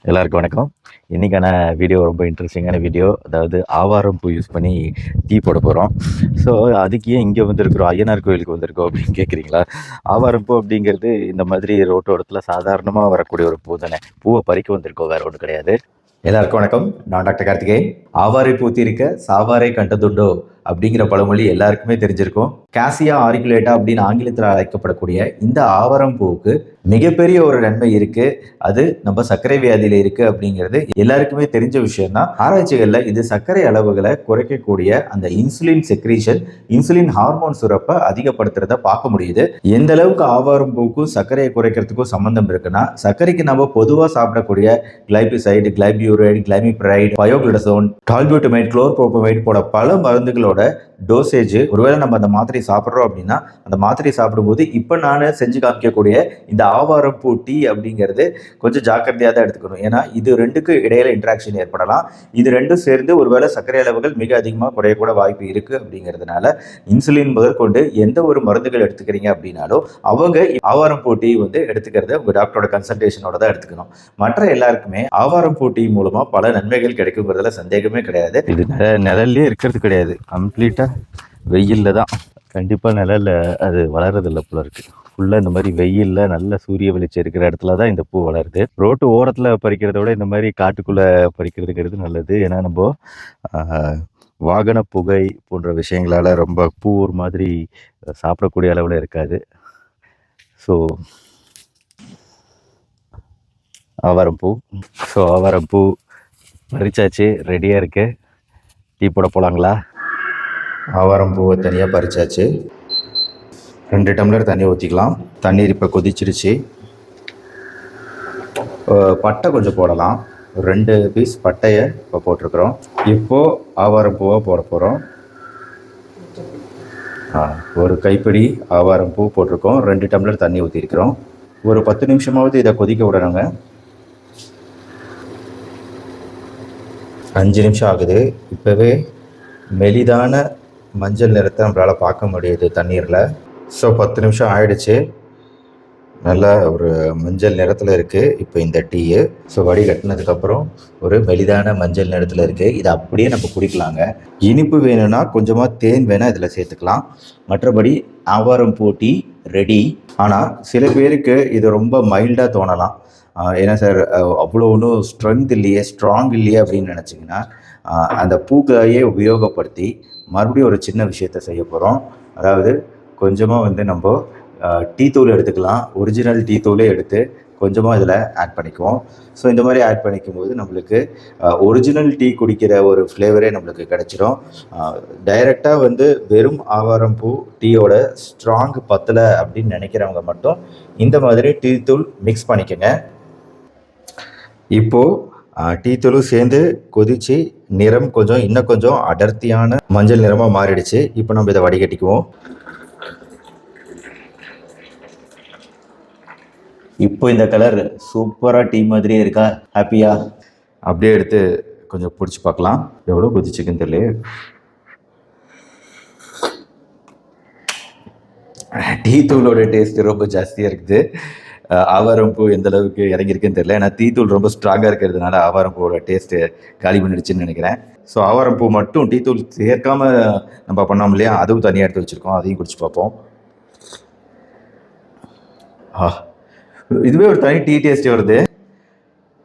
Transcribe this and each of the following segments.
எல்லாருக்கும் வணக்கம். இன்றைக்கான வீடியோ ரொம்ப இன்ட்ரெஸ்டிங்கான வீடியோ. அதாவது ஆவாரம் பூ யூஸ் பண்ணி டீ போட போகிறோம். ஸோ அதுக்கு ஏன் இங்கே வந்திருக்கிறோம், ஐயனார் கோயிலுக்கு வந்திருக்கோம் அப்படின்னு கேட்குறீங்களா? ஆவாரம் பூ அப்படிங்கிறது இந்த மாதிரி ரோட்டோரத்தில் சாதாரணமாக வரக்கூடிய ஒரு பூ தானே. பூவை பறிக்க வந்திருக்கோம், வேறு ஒன்றும் கிடையாது. எல்லாருக்கும் வணக்கம். நான் டாக்டர் கார்த்திகேயன். ஆவாரை பூத்திருக்க சாவாரை கண்டதுண்டோ அப்படிங்கிற பழமொழி எல்லாருக்குமே தெரிஞ்சிருக்கும். காசியா ஆரிகுலேட்டா அப்படின்னு ஆங்கிலத்தில் அழைக்கப்படக்கூடிய இந்த ஆவாரம் பூவுக்கு மிகப்பெரிய ஒரு நன்மை இருக்கு. அது நம்ம சர்க்கரை வியாதியில இருக்கு அப்படிங்கிறது எல்லாருக்குமே தெரிஞ்ச விஷயம் தான். ஆராய்ச்சிகள்ல இது சர்க்கரை அளவுகளை குறைக்கக்கூடிய அந்த இன்சுலின் செக்ரீஷன், இன்சுலின் ஹார்மோன் சுரப்பை அதிகப்படுத்துறத பார்க்க முடியுது. எந்த அளவுக்கு ஆவாரம் பூவுக்கும் சர்க்கரையை குறைக்கிறதுக்கும் சம்பந்தம் இருக்குன்னா, சர்க்கரைக்கு நம்ம பொதுவாக சாப்பிடக்கூடிய கிளைபிசைடு, கிளைபியூரைடு, கிளைமிப்ரைடு, பயோக்ளிடசோன், டால்பியூட்டமைட், குளோர்புரோபமைட் போல பல மருந்துகளோட டோசேஜ், ஒருவேளை நம்ம அந்த மாத்திரை சாப்பிட்றோம் அப்படின்னா அந்த மாத்திரை சாப்பிடும்போது இப்போ நான் செஞ்சு காமிக்கக்கூடிய இந்த ஆவாரம் பூ டீ அப்படிங்கிறது கொஞ்சம் ஜாக்கிரதையாக தான் எடுத்துக்கணும். ஏன்னா இது ரெண்டுக்கு இடையில இன்ட்ராக்ஷன் ஏற்படலாம். இது ரெண்டும் சேர்ந்து ஒருவேளை சர்க்கரை அளவுகள் மிக அதிகமாக குறையக்கூட வாய்ப்பு இருக்கு. அப்படிங்கிறதுனால இன்சுலின் முதற்கொண்டு எந்த ஒரு மருந்துகள் எடுத்துக்கிறீங்க அப்படின்னாலும் அவங்க ஆவாரம் பூ டீ எடுத்துக்கிறத உங்க டாக்டரோட கன்சல்டேஷனோட தான் எடுத்துக்கணும். மற்ற எல்லாருக்குமே ஆவாரம் பூ டீ மூலமா பல நன்மைகள் கிடைக்குங்கிறதுல சந்தேகமே கிடையாது. இது நிழல்லே இருக்கிறது கிடையாது, கம்ப்ளீட்டா வெயில்ல தான். கண்டிப்பாக நிழலில் அது வளர்றதில்ல போல இருக்குது. ஃபுல்லாக இந்த மாதிரி வெயிலில் நல்ல சூரிய வெளிச்சம் இருக்கிற இடத்துல தான் இந்த பூ வளருது. ரோட்டு ஓரத்தில் பறிக்கிறத விட இந்த மாதிரி காட்டுக்குள்ளே பறிக்கிறதுங்கிறது நல்லது. ஏன்னா நம்ம வாகன புகை போன்ற விஷயங்களால் ரொம்ப பூ ஒரு மாதிரி சாப்பிடக்கூடிய அளவில் இருக்காது. ஸோ ஆவாரம்பூ ஆவாரம்பூ பறிச்சாச்சு, ரெடியாக இருக்கு. டீ போட போகலாங்களா? ஆவாரம் பூவை தனியாக பறிச்சாச்சு. 2 டம்ளர் தண்ணி ஊற்றிக்கலாம். தண்ணீர் இப்போ கொதிச்சிருச்சு. பட்டை கொஞ்சம் போடலாம். 2 பீஸ் பட்டையை இப்போ போட்டிருக்கிறோம். இப்போது ஆவாரம் பூவை போட போகிறோம். ஒரு கைப்பிடி ஆவாரம் பூ போட்டிருக்கோம். 2 டம்ளர் தண்ணி ஊற்றிருக்கிறோம். ஒரு 10 நிமிஷமாவது இதை கொதிக்க விடணுங்க. 5 நிமிஷம் ஆகுது. இப்போவே மெலிதான மஞ்சள் நிறத்தை நம்மளால் பார்க்க முடியுது தண்ணீரில். ஸோ 10 நிமிஷம் ஆயிடுச்சு. நல்ல ஒரு மஞ்சள் நிறத்தில் இருக்குது இப்போ இந்த டீயு. ஸோ வடிகட்டினதுக்கப்புறம் ஒரு மெலிதான மஞ்சள் நிறத்தில் இருக்குது. இதை அப்படியே நம்ம குடிக்கலாங்க. இனிப்பு வேணும்னா கொஞ்சமாக தேன் வேணால் இதில் சேர்த்துக்கலாம். மற்றபடி ஆவாரம் பூ டீ ரெடி. ஆனால் சில பேருக்கு இது ரொம்ப மைல்டாக தோணலாம். ஏன்னா சார் அவ்வளோ ஒன்றும் ஸ்ட்ராங் இல்லையே அப்படின்னு நினச்சிங்கன்னா அந்த பூக்களையே உபயோகப்படுத்தி மறுபடியும் ஒரு சின்ன விஷயத்தை செய்ய போகிறோம். அதாவது கொஞ்சமாக நம்ம டீ தூள் எடுத்துக்கலாம். ஒரிஜினல் டீ தூளே எடுத்து கொஞ்சமாக இதில் ஆட் பண்ணிக்குவோம். ஸோ இந்த மாதிரி ஆட் பண்ணிக்கும் போது நம்மளுக்கு ஒரிஜினல் டீ குடிக்கிற ஒரு ஃப்ளேவரே நம்மளுக்கு கிடச்சிரும். டைரெக்டாக வெறும் ஆவாரம் பூ டீயோட ஸ்ட்ராங் பத்தலை அப்படின்னு நினைக்கிறவங்க மட்டும் இந்த மாதிரி டீ தூள் மிக்ஸ் பண்ணிக்கோங்க. இப்போது டீ தூளும் சேர்ந்து கொதித்து நிறம் இன்னும் கொஞ்சம் அடர்த்தியான மஞ்சள் நிறமாக மாறிடுச்சு. இப்போ நம்ம இதை வடிகட்டிக்குவோம். இப்போ இந்த கலர் சூப்பராக டீ மாதிரியே இருக்கா? ஹாப்பியா? அப்படியே எடுத்து கொஞ்சம் பிடிச்சி பார்க்கலாம் எவ்வளோ கொதிச்சுக்குன்னு தெரியல. டீ தூளோட டேஸ்ட் ரொம்ப ஜாஸ்தியாக இருக்குது. ஆவாரம் பூ எந்த அளவுக்கு இறங்கியிருக்குன்னு தெரியல. ஏன்னா டீ தூள் ரொம்ப ஸ்ட்ராங்காக இருக்கிறதுனால ஆவாரம் பூவோட டேஸ்ட்டு காலி பண்ணிடுச்சுன்னு நினைக்கிறேன். ஸோ ஆவாரம் பூ மட்டும் டீ தூள் சேர்க்காமல் நம்ம பண்ணோம் இல்லையா, அதுவும் தனியாக எடுத்து வச்சுருக்கோம். அதையும் குடிச்சு பார்ப்போம். இதுவே ஒரு தனி டீ டேஸ்ட் வருது.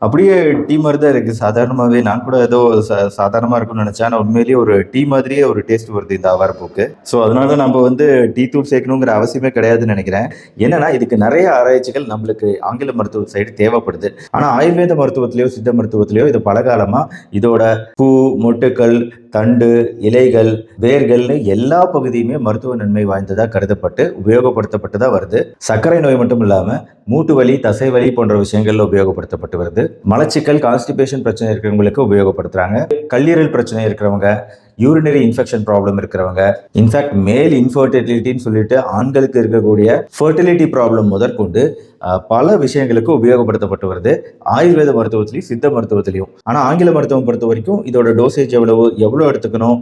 அப்படியே டீ மாதிரி தான் இருக்குது சாதாரணமாகவே. நான் கூட ஏதோ சாதாரணமாக இருக்கும்னு நினச்சேன். ஆனால் உண்மையிலேயே ஒரு டீ மாதிரியே ஒரு டேஸ்ட் வருது இந்த ஆவாரப்பூக்கு. ஸோ அதனால நம்ம டீ தூள் சேர்க்கணுங்கிற அவசியமே கிடையாதுன்னு நினைக்கிறேன். என்னன்னா இதுக்கு நிறைய ஆராய்ச்சிகள் நம்மளுக்கு ஆங்கில மருத்துவ சைடு தேவைப்படுது. ஆனால் ஆயுர்வேத மருத்துவத்திலையோ சித்த மருத்துவத்திலையோ இது பலகாலமாக இதோட பூ, மொட்டுக்கள், தண்டு, இலைகள், வேர்கள்னு எல்லா பகுதியுமே மருத்துவ நன்மை வாய்ந்ததாக கருதப்பட்டு உபயோகப்படுத்தப்பட்டு தான் வருது. சர்க்கரை நோய் மட்டும் இல்லாமல் மூட்டு வலி, தசை வலி போன்ற விஷயங்கள்ல உபயோகப்படுத்தப்பட்டு வருது. மலச்சிக்கல், கான்ஸ்டிபேஷன் பிரச்சனை இருக்கிறவங்களுக்கு உபயோகப்படுத்துறாங்க. கல்லீரல் பிரச்சனை இருக்கிறவங்க, யூரினரி இன்ஃபெக்ஷன் ப்ராப்ளம் இருக்கிறவங்க, இன்ஃபேக்ட் மேல் இன்ஃபர்டிலிட்டின்னு சொல்லிட்டு ஆண்களுக்கு இருக்கக்கூடிய ஃபர்டிலிட்டி ப்ராப்ளம் முதற்கொண்டு பல விஷயங்களுக்கு உபயோகப்படுத்தப்பட்டு வருது. ஆயுர்வேத மருத்துவத்திலையும் சித்த மருத்துவத்திலையும். ஆனால் ஆங்கில மருத்துவம் பொறுத்த வரைக்கும் இதோட டோசேஜ் எவ்வளோ எடுத்துக்கணும்,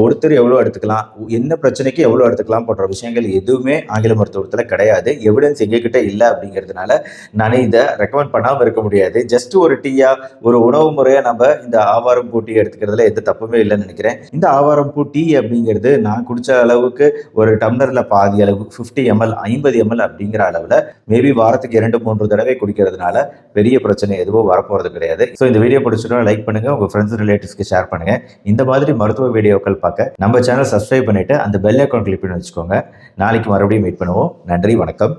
ஒருத்தர் எவ்வளோ எடுத்துக்கலாம், என்ன பிரச்சனைக்கு எவ்வளோ எடுத்துக்கலாம் போன்ற விஷயங்கள் எதுவுமே ஆங்கில மருத்துவத்தில் கிடையாது. எவிடன்ஸ் எங்ககிட்ட இல்லை அப்படிங்கிறதுனால நான் இதை ரெக்கமெண்ட் பண்ணாமல் இருக்க முடியாது. ஜஸ்ட் ஒரு டீயா ஒரு உணவு முறையாக நம்ம இந்த ஆவாரம் பூ டீ எடுத்துக்கிறதுல எந்த தப்புமே இல்லைன்னு நினைக்கிறேன். இந்த ஆவாரம் பூ டீ அப்படிங்கிறது நான் குடிச்ச அளவுக்கு ஒரு டம்ளரில் பாதி அளவு 50 ml 50 ml அப்படிங்கிற அளவில் மேபி வாரத்துக்கு 2-3 தடவை குடிக்கிறதுனால பெரிய பிரச்சனை எதுவும் வரப்போறது கிடையாது. ஸோ இந்த வீடியோ பிடிச்சிட்டா லைக் பண்ணுங்க, உங்க ஃப்ரெண்ட்ஸ் ரிலேட்டிவ்ஸ்க்கு ஷேர் பண்ணுங்க. இந்த மாதிரி மருத்துவ வீடியோக்கள் பார்க்க நம்ம சேனல் சப்ஸ்கிரைப் பண்ணிட்டு அந்த பெல் ஐகான் கிளிக் பண்ணி வச்சுக்கோங்க. நாளைக்கு மறுபடியும் மீட் பண்ணுவோம். நன்றி, வணக்கம்.